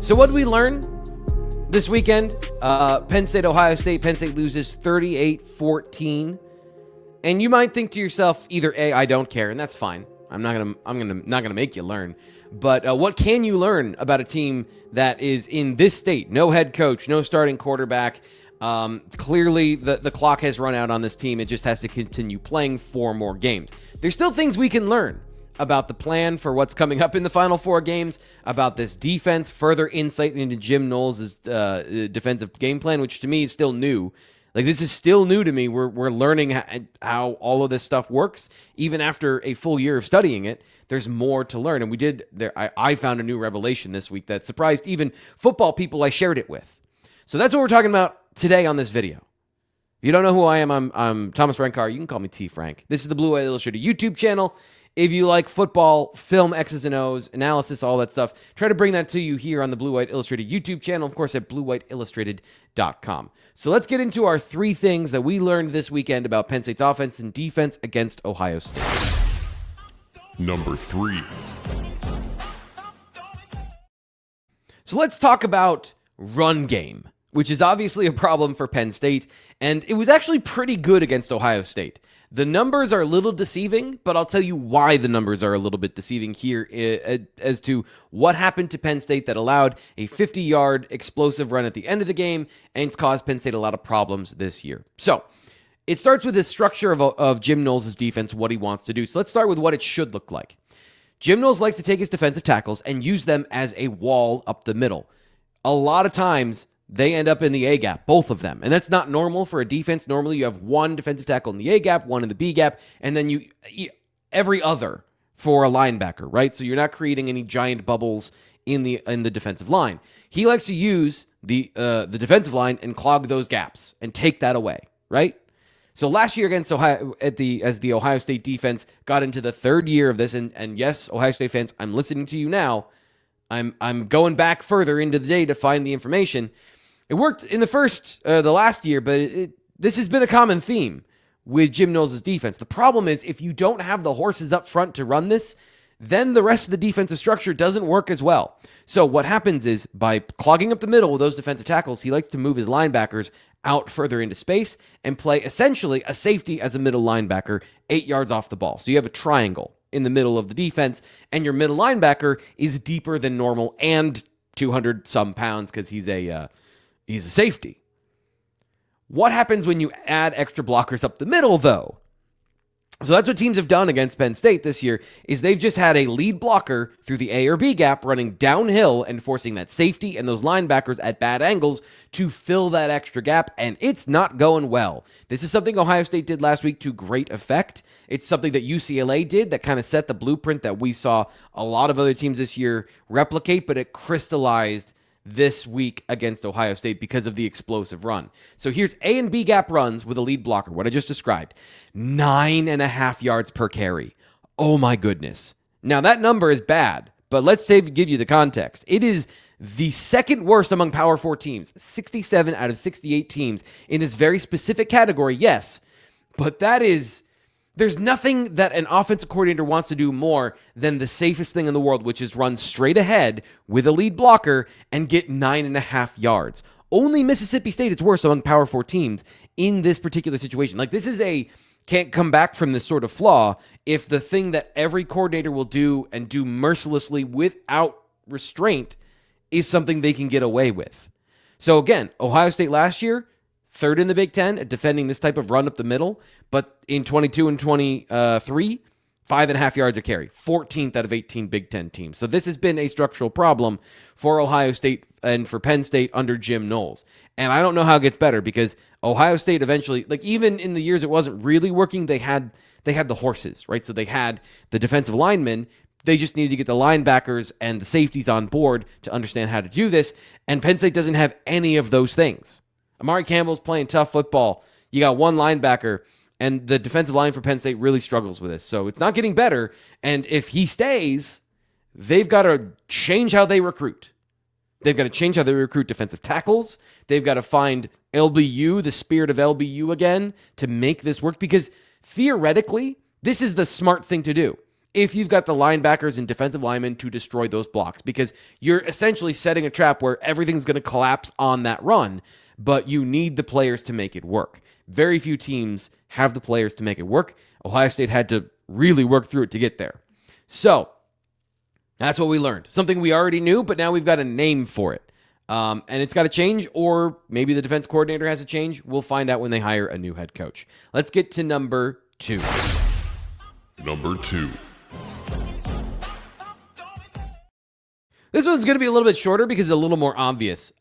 So what did we learn this weekend? Penn State, Ohio State. Penn State loses 38-14. And you might think to yourself, either A, I don't care, and that's fine. I'm not gonna make you learn. But what can you learn about a team that is in this state? No head coach, no starting quarterback. Clearly, the clock has run out on this team. It just has to continue playing 4 more games. There's still things we can learn about the plan for what's coming up in the final 4 games, about this defense, further insight into Jim Knowles' defensive game plan, which to me is still new. Like, this is still new to me. We're learning how all of this stuff works. Even after a full year of studying it, there's more to learn. And I found a new revelation this week that surprised even football people I shared it with. So that's what we're talking about today on this video. If you don't know who I am, I'm Thomas Frank Carr. You can call me T. Frank. This is the Blue White Illustrated YouTube channel. If you like football, film, X's and O's, analysis, all that stuff, try to bring that to you here on the Blue White Illustrated YouTube channel, of course, at bluewhiteillustrated.com. So let's get into our 3 things that we learned this weekend about Penn State's offense and defense against Ohio State. Number 3. So let's talk about run game, which is obviously a problem for Penn State, and it was actually pretty good against Ohio State. The numbers are a little deceiving, but I'll tell you why the numbers are a little bit deceiving here as to what happened to Penn State that allowed a 50-yard explosive run at the end of the game, and it's caused Penn State a lot of problems this year. So it starts with the structure of Jim Knowles' defense, what he wants to do. So let's start with what it should look like. Jim Knowles likes to take his defensive tackles and use them as a wall up the middle. A lot of times, they end up in the A gap, both of them. And that's not normal for a defense. Normally, you have one defensive tackle in the A gap, one in the B gap, and then every other for a linebacker, right? So you're not creating any giant bubbles in the defensive line. He likes to use the defensive line and clog those gaps and take that away, right? So last year against Ohio, as the Ohio State defense got into the 3rd year of this, and yes, Ohio State fans, I'm listening to you now. I'm going back further into the day to find the information. It worked in the last year, but this has been a common theme with Jim Knowles' defense. The problem is if you don't have the horses up front to run this, then the rest of the defensive structure doesn't work as well. So what happens is by clogging up the middle with those defensive tackles, he likes to move his linebackers out further into space and play essentially a safety as a middle linebacker 8 yards off the ball. So you have a triangle in the middle of the defense, and your middle linebacker is deeper than normal and 200-some pounds because he's a safety. What happens when you add extra blockers up the middle, though? So that's what teams have done against Penn State this year, is they've just had a lead blocker through the A or B gap running downhill and forcing that safety and those linebackers at bad angles to fill that extra gap, and it's not going well. This is something Ohio State did last week to great effect. It's something that UCLA did that kind of set the blueprint that we saw a lot of other teams this year replicate, but it crystallized this week against Ohio State because of the explosive run. So here's A and B gap runs with a lead blocker, what I just described. 9.5 yards per carry. Oh my goodness. Now that number is bad, but let's give you the context. It is the 2nd worst among Power 4 teams. 67 out of 68 teams in this very specific category, yes. But there's nothing that an offensive coordinator wants to do more than the safest thing in the world, which is run straight ahead with a lead blocker and get 9.5 yards. Only Mississippi State is worse among Power 4 teams in this particular situation. Like, this is can't come back from this sort of flaw if the thing that every coordinator will do and do mercilessly without restraint is something they can get away with. So again, Ohio State last year, 3rd in the Big Ten at defending this type of run up the middle, but in 22 and 23, 5.5 yards a carry, 14th out of 18 Big Ten teams. So this has been a structural problem for Ohio State and for Penn State under Jim Knowles. And I don't know how it gets better because Ohio State eventually, like even in the years it wasn't really working, they had the horses, right? So they had the defensive linemen. They just needed to get the linebackers and the safeties on board to understand how to do this. And Penn State doesn't have any of those things. Amari Campbell's playing tough football. You got one linebacker, and the defensive line for Penn State really struggles with this. So it's not getting better. And if he stays, they've got to change how they recruit. They've got to change how they recruit defensive tackles. They've got to find LBU, the spirit of LBU again, to make this work. Because theoretically, this is the smart thing to do. if you've got the linebackers and defensive linemen to destroy those blocks, because you're essentially setting a trap where everything's going to collapse on that run, but you need the players to make it work. Very few teams have the players to make it work. Ohio State had to really work through it to get there. So that's what we learned. Something we already knew, but now we've got a name for it. And it's got to change, or maybe the defense coordinator has to change. We'll find out when they hire a new head coach. Let's get to number 2. Number 2. This one's going to be a little bit shorter because it's a little more obvious.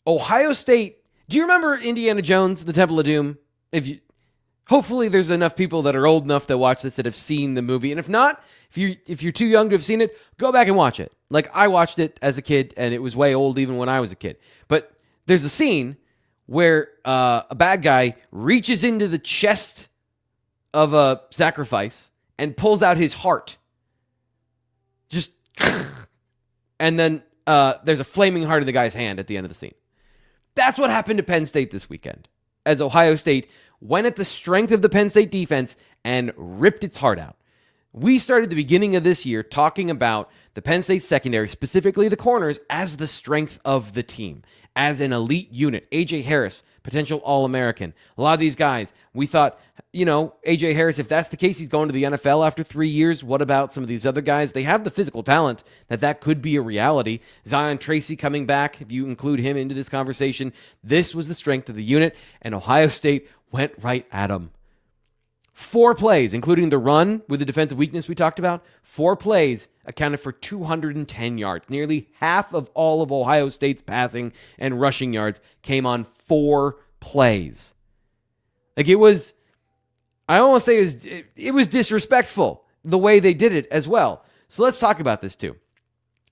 Ohio State. Do you remember Indiana Jones, The Temple of Doom? Hopefully there's enough people that are old enough that watch this that have seen the movie. And if not, if you're too young to have seen it, go back and watch it. Like, I watched it as a kid, and it was way old even when I was a kid. But there's a scene where a bad guy reaches into the chest of a sacrifice and pulls out his heart. Just, and then there's a flaming heart in the guy's hand at the end of the scene. That's what happened to Penn State this weekend, as Ohio State went at the strength of the Penn State defense and ripped its heart out. We started the beginning of this year talking about the Penn State secondary, specifically the corners, as the strength of the team, as an elite unit. A.J. Harris, potential All-American. A lot of these guys, we thought, A.J. Harris, if that's the case, he's going to the NFL after 3 years. What about some of these other guys? They have the physical talent that could be a reality. Zion Tracy coming back, if you include him into this conversation. This was the strength of the unit, and Ohio State went right at them. 4 plays, including the run with the defensive weakness we talked about. 4 plays accounted for 210 yards. Nearly half of all of Ohio State's passing and rushing yards came on 4 plays. Like, it was, I almost say it was disrespectful the way they did it as well. So let's talk about this too,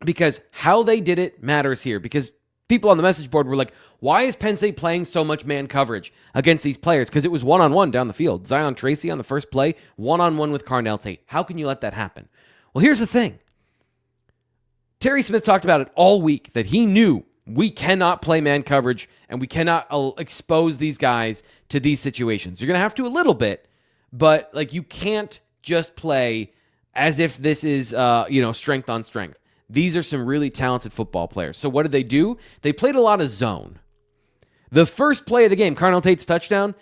because how they did it matters here, because people on the message board were like, why is Penn State playing so much man coverage against these players? Because it was one-on-one down the field. Zion Tracy on the first play, one-on-one with Carnell Tate. How can you let that happen? Well, here's the thing. Terry Smith talked about it all week, that he knew we cannot play man coverage and we cannot expose these guys to these situations. You're going to have to a little bit, but like, you can't just play as if this is strength on strength. These are some really talented football players. So what did they do? They played a lot of zone. The first play of the game, Carnell Tate's touchdown,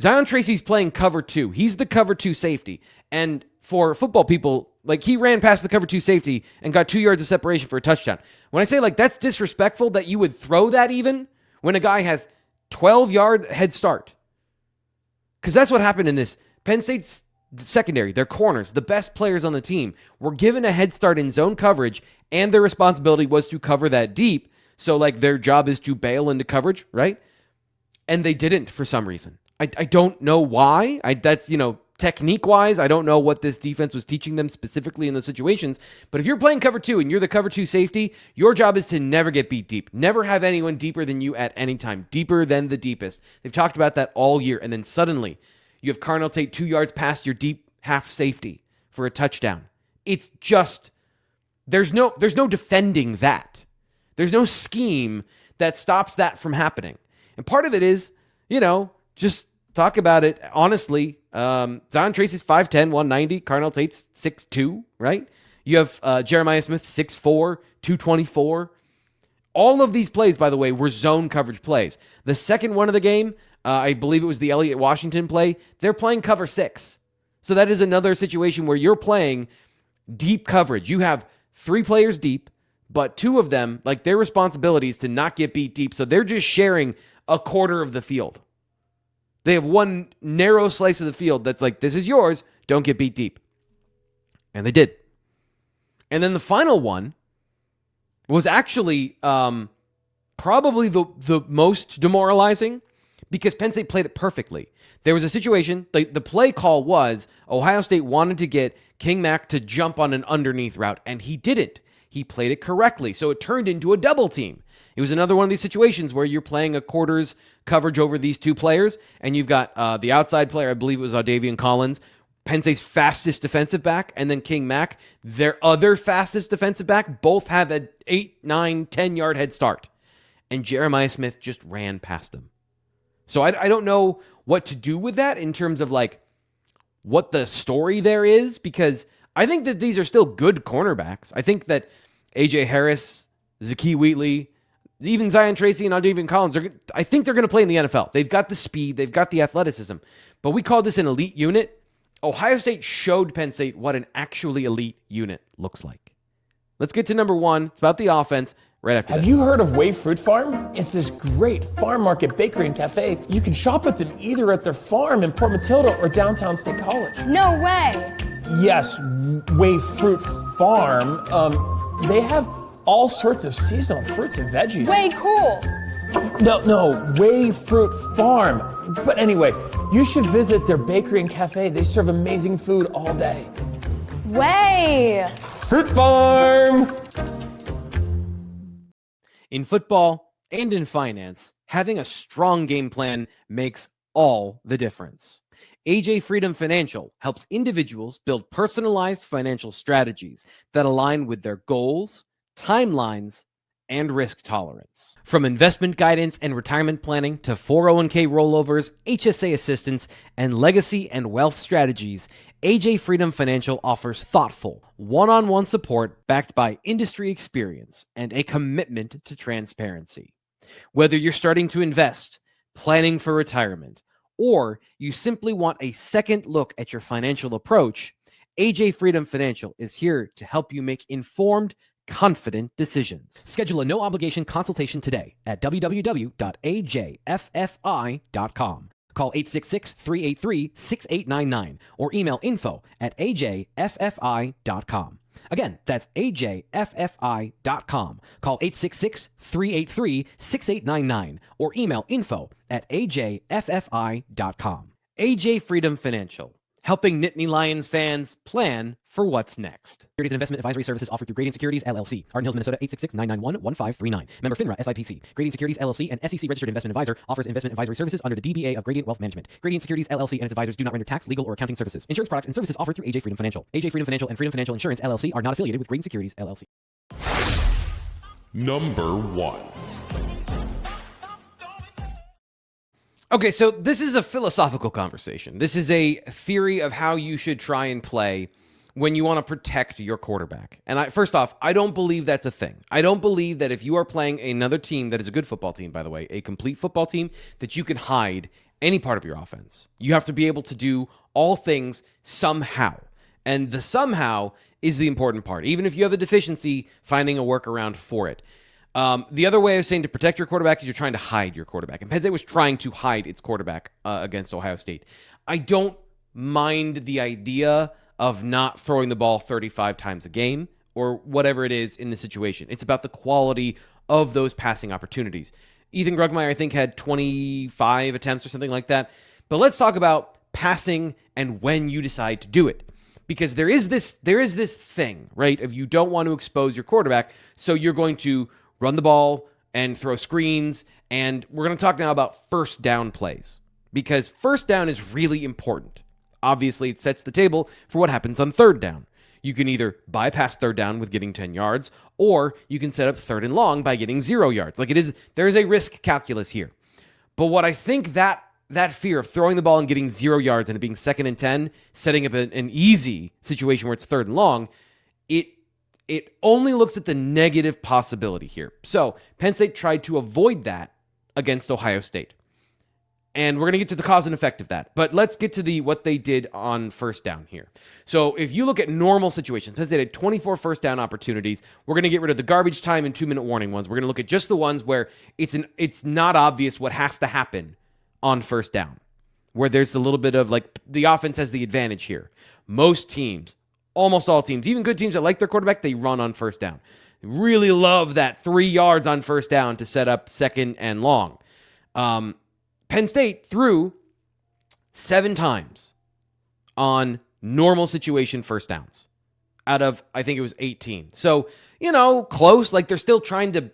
Zion Tracy's playing cover 2. He's the cover 2 safety. And for football people, like, he ran past the cover 2 safety and got 2 yards of separation for a touchdown. When I say, like, that's disrespectful that you would throw that even when a guy has 12-yard head start. Because that's what happened in this. Penn State's secondary, their corners, the best players on the team, were given a head start in zone coverage, and their responsibility was to cover that deep. So, like, their job is to bail into coverage, right? And they didn't for some reason. I don't know why. That's, technique-wise, I don't know what this defense was teaching them specifically in those situations. But if you're playing cover 2 and you're the cover 2 safety, your job is to never get beat deep. Never have anyone deeper than you at any time. Deeper than the deepest. They've talked about that all year. And then suddenly, you have Carnell Tate 2 yards past your deep half safety for a touchdown. It's just, there's no defending that. There's no scheme that stops that from happening. And part of it is, just talk about it honestly. Zion Tracy's 5'10", 190. Carnell Tate's 6'2", right? You have Jeremiah Smith, 6'4", 224. All of these plays, by the way, were zone coverage plays. The second one of the game, I believe it was the Elliott Washington play, they're playing cover 6. So that is another situation where you're playing deep coverage. You have 3 players deep, but 2 of them, like, their responsibility is to not get beat deep. So they're just sharing a quarter of the field. They have one narrow slice of the field that's like, this is yours, don't get beat deep. And they did. And then the final one was actually probably the most demoralizing, because Penn State played it perfectly. There was a situation, the play call was Ohio State wanted to get King Mack to jump on an underneath route, and he didn't. He played it correctly, so it turned into a double team. It was another one of these situations where you're playing a quarters coverage over these 2 players, and you've got the outside player, I believe it was Audavian Collins, Penn State's fastest defensive back, and then King Mack, their other fastest defensive back, both have an 8, 9, 10-yard head start. And Jeremiah Smith just ran past them. So I don't know what to do with that in terms of, like, what the story there is, because I think that these are still good cornerbacks. I think that A.J. Harris, Zakee Wheatley, even Zion Tracy and Andreven Collins, I think they're going to play in the NFL. They've got the speed. They've got the athleticism. But we call this an elite unit. Ohio State showed Penn State what an actually elite unit looks like. Let's get to number one. It's about the offense right after this. Have you heard of Wave Fruit Farm? It's this great farm market bakery and cafe. You can shop with them either at their farm in Port Matilda or downtown State College. No way. Yes, Wave Fruit Farm. They have all sorts of seasonal fruits and veggies. Way cool. No, Wave Fruit Farm. But anyway, you should visit their bakery and cafe. They serve amazing food all day. Way. Fruit Farm! In football and in finance, having a strong game plan makes all the difference. AJ Freedom Financial helps individuals build personalized financial strategies that align with their goals, timelines, and risk tolerance. From investment guidance and retirement planning to 401k rollovers, HSA assistance, and legacy and wealth strategies, AJ Freedom Financial offers thoughtful, one-on-one support backed by industry experience and a commitment to transparency. Whether you're starting to invest, planning for retirement, or you simply want a second look at your financial approach, AJ Freedom Financial is here to help you make informed, confident decisions. Schedule a no-obligation consultation today at www.ajffi.com. Call 866-383-6899 or email info@ajffi.com. Again, that's ajffi.com. Call 866-383-6899 or email info@ajffi.com. AJ Freedom Financial, helping Nittany Lions fans plan for what's next. Securities and investment advisory services offered through Gradient Securities, LLC. Arden Hills, Minnesota, 866-991-1539. Member FINRA, SIPC. Gradient Securities, LLC, and SEC Registered Investment Advisor offers investment advisory services under the DBA of Gradient Wealth Management. Gradient Securities, LLC, and its advisors do not render tax, legal, or accounting services. Insurance products and services offered through AJ Freedom Financial. AJ Freedom Financial and Freedom Financial Insurance, LLC are not affiliated with Gradient Securities, LLC. Number 1. Okay, so this is a philosophical conversation. This is a theory of how you should try and play when you want to protect your quarterback. And first off, I don't believe that's a thing. I don't believe that if you are playing another team that is a good football team, by the way, a complete football team, that you can hide any part of your offense. You have to be able to do all things somehow. And the somehow is the important part. Even if you have a deficiency, finding a workaround for it. The other way of saying to protect your quarterback is you're trying to hide your quarterback. And Penn State was trying to hide its quarterback against Ohio State. I don't mind the idea of not throwing the ball 35 times a game or whatever it is in the situation. It's about the quality of those passing opportunities. Ethan Grunkemeyer, I think, had 25 attempts or something like that. But let's talk about passing and when you decide to do it. Because there is this thing, right, of you don't want to expose your quarterback, so you're going to run the ball and throw screens, and we're going to talk now about first down plays. Because first down is really important. Obviously, it sets the table for what happens on third down. You can either bypass third down with getting 10 yards, or you can set up third and long by getting 0 yards. There is a risk calculus here. But what I think that fear of throwing the ball and getting 0 yards and it being 2nd and 10, setting up an easy situation where it's third and long, it only looks at the negative possibility here. So Penn State tried to avoid that against Ohio State. And we're going to get to the cause and effect of that. But let's get to what they did on first down here. So if you look at normal situations, Penn State had 24 first down opportunities. We're going to get rid of the garbage time and 2-minute warning ones. We're going to look at just the ones where it's not obvious what has to happen on first down, where there's a little bit of the offense has the advantage here. Most teams, almost all teams, even good teams that like their quarterback, they run on first down. They really love that 3 yards on first down to set up 2nd and long. Penn State threw 7 times on normal situation first downs out of, I think it was 18. So, close. They're still trying to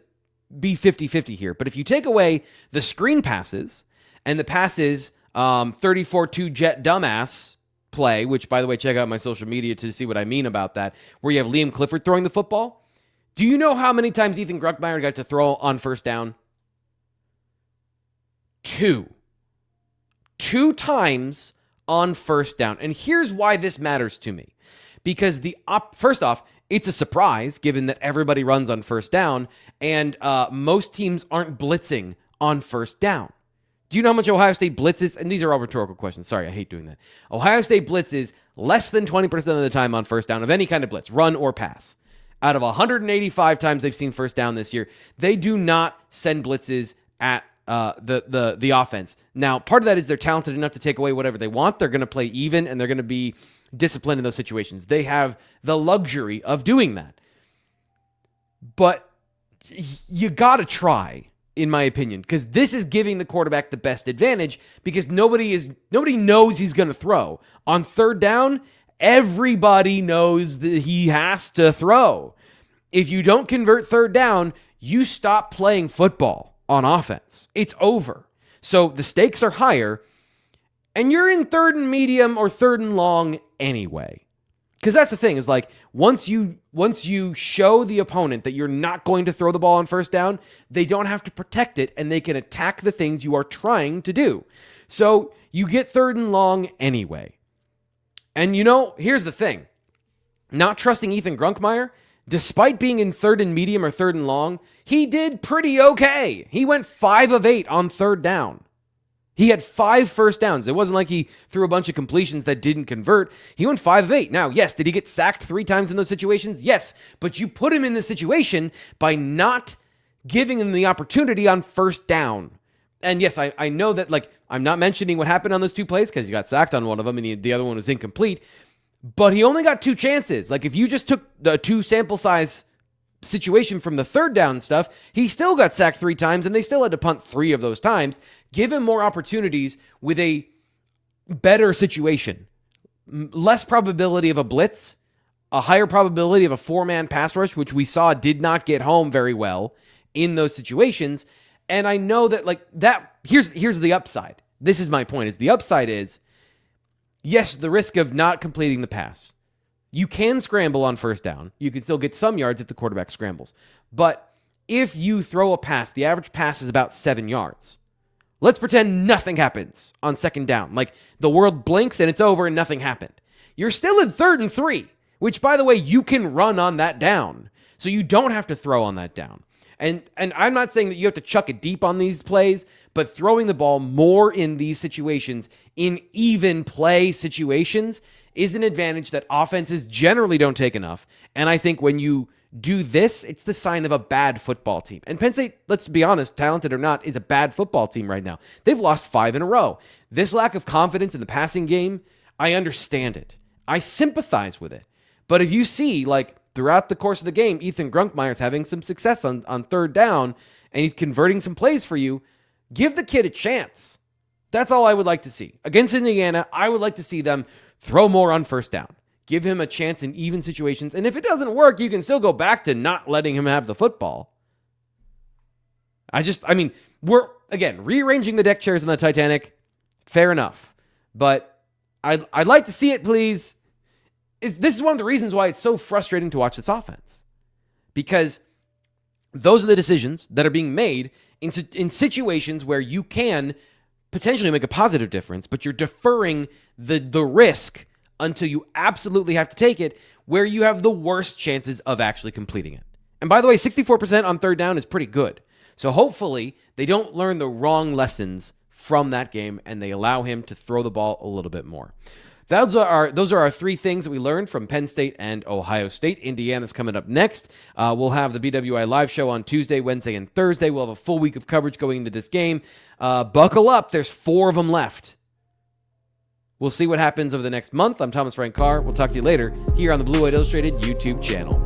be 50-50 here. But if you take away the screen passes and the passes 34-2 jet dumbass play, which, by the way, check out my social media to see what I mean about that, where you have Liam Clifford throwing the football. Do you know how many times Ethan Grunkemeyer got to throw on first down? 2 times on first down. And here's why this matters to me. Because first off, it's a surprise given that everybody runs on first down and most teams aren't blitzing on first down. Do you know how much Ohio State blitzes? And these are all rhetorical questions. Sorry, I hate doing that. Ohio State blitzes less than 20% of the time on first down of any kind of blitz, run or pass. Out of 185 times they've seen first down this year, they do not send blitzes at the offense. Now, part of that is they're talented enough to take away whatever they want. They're going to play even, and they're going to be disciplined in those situations. They have the luxury of doing that. But you got to try, in my opinion, because this is giving the quarterback the best advantage because nobody knows he's going to throw. On third down, everybody knows that he has to throw. If you don't convert third down, you stop playing football on offense. It's over. So the stakes are higher, and you're in third and medium or third and long anyway. Because that's the thing, is like once you show the opponent that you're not going to throw the ball on first down, they don't have to protect it and they can attack the things you are trying to do. So you get third and long anyway. And here's the thing. Not trusting Ethan Grunkemeyer, despite being in third and medium or third and long, he did pretty okay. He went 5 of 8 on third down. He had 5 first downs. It wasn't like he threw a bunch of completions that didn't convert. He went 5 of 8. Now, yes, did he get sacked 3 times in those situations? Yes, but you put him in this situation by not giving him the opportunity on first down. And yes, I know that, I'm not mentioning what happened on those 2 plays because he got sacked on one of them and the other one was incomplete, but he only got 2 chances. If you just took the 2 sample size situation from the third down stuff, he still got sacked 3 times and they still had to punt 3 of those times. Give him more opportunities with a better situation. Less probability of a blitz, a higher probability of a 4-man pass rush, which we saw did not get home very well in those situations. And I know that here's the upside. This is my point, is the upside is, yes, the risk of not completing the pass. You can scramble on first down. You can still get some yards if the quarterback scrambles. But if you throw a pass, the average pass is about 7 yards. Let's pretend nothing happens on second down. The world blinks and it's over and nothing happened. You're still in 3rd and 3, which, by the way, you can run on that down. So you don't have to throw on that down. And I'm not saying that you have to chuck it deep on these plays, but throwing the ball more in these situations, in even play situations, is an advantage that offenses generally don't take enough. And I think when you do this, it's the sign of a bad football team. And Penn State, let's be honest, talented or not, is a bad football team right now. They've lost 5 in a row. This lack of confidence in the passing game, I understand it. I sympathize with it. But if you see, throughout the course of the game, Ethan Grunkemeyer's having some success on third down, and he's converting some plays for you, give the kid a chance. That's all I would like to see. Against Indiana, I would like to see them throw more on first down. Give him a chance in even situations. And if it doesn't work, you can still go back to not letting him have the football. We're, again, rearranging the deck chairs on the Titanic. Fair enough. But I'd like to see it, please. This is one of the reasons why it's so frustrating to watch this offense. Because those are the decisions that are being made in situations where you can potentially make a positive difference, but you're deferring the risk until you absolutely have to take it, where you have the worst chances of actually completing it. And by the way, 64% on third down is pretty good. So hopefully they don't learn the wrong lessons from that game and they allow him to throw the ball a little bit more. Those are our 3 things that we learned from Penn State and Ohio State. Indiana's coming up next. We'll have the BWI live show on Tuesday, Wednesday, and Thursday. We'll have a full week of coverage going into this game. Buckle up. There's 4 of them left. We'll see what happens over the next month. I'm Thomas Frank Carr. We'll talk to you later here on the Blue White Illustrated YouTube channel.